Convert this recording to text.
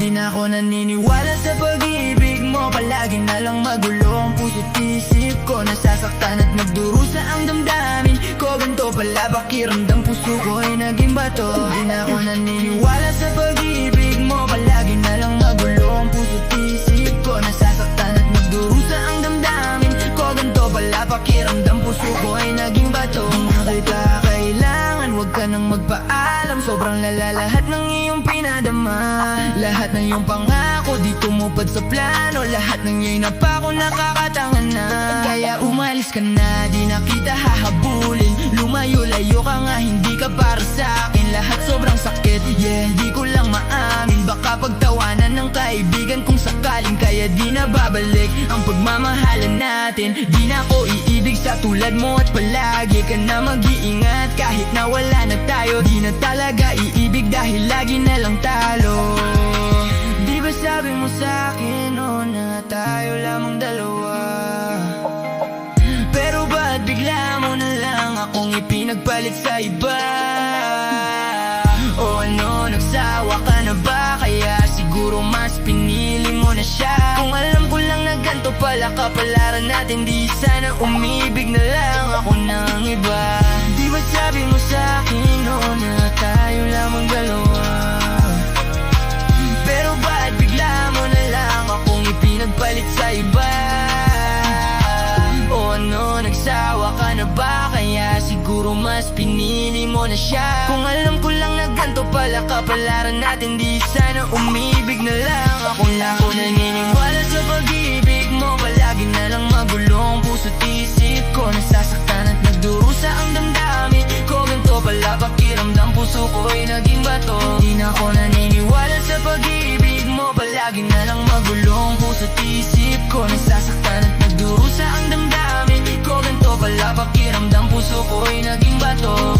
Di na ako naniniwala sa pag-ibig mo. Palagi na lang magulo ang puso't isip ko. Nasasaktan at nagdurusa ang damdamin ko. Ganto pala pakiramdam, puso ko ay naging bato. Di na ako naniniwala sa pag-ibig mo. Palagi na lang magulo ang puso't isip ko. Nasasaktan at nagdurusa ang damdamin ko. Ganto pala pakiramdam, puso ko ay naging bato. Di kita kailangan, huwag ka nang magpaalam. Sobrang lala lahat ng iyong pinadama. Lahat ng iyong pangako di tumupad sa plano. Lahat ng iyong napako nakakatangan na. Kaya umalis ka na, di na kita hahabulin. Lumayo-layo ka nga, hindi ka para sa akin. Lahat sobrang sakit, yeah, di ko lang maamin. Baka pagtawanan ng kaibigan kung sakaling. Kaya di na babalik ang pagmamahalan natin. Di na ako iibig sa tulad mo at palagi ka na mag-iingat. Kahit na wala na tayo, di na talaga iibig dahil lagi na lang talo. Di ba sabi mo sa'kin, oh, na tayo lamang dalawa? Pero ba't bigla mo na lang akong ipinagpalit sa iba? O ano, nagsawa ka na ba? Kaya siguro mas pinili mo na siya. Kung alam ko lang na ganito pala kapalaran natin, di sana umibig na lang ako ng iba. Di ba sabi mo sa'kin, oh, na tayo lamang dalawa? Pero ba't bigla mo na lang akong ipinagpalit sa iba? O ano, nagsawa ka na ba? Kaya siguro mas pinili mo na siya. Kung alam ko lang na ganito pala kapalaran natin, di sana umibig na lang ako. Na ako naniniwala sa pag-ibig mo. Palagi na lang magulo ang puso't isip ko. Nasasaktan at nagdurusa ang damdamin ko. Ganito pala pakiramdam, puso ko ay naging bato. Di na ako naniniwala sa pag-ibig mo. Palagi na lang magulo ang puso't isip ko. Nasasaktan at nagdurusa ang damdamin ko. Ganito pala pakiramdam, puso ko ay naging bato.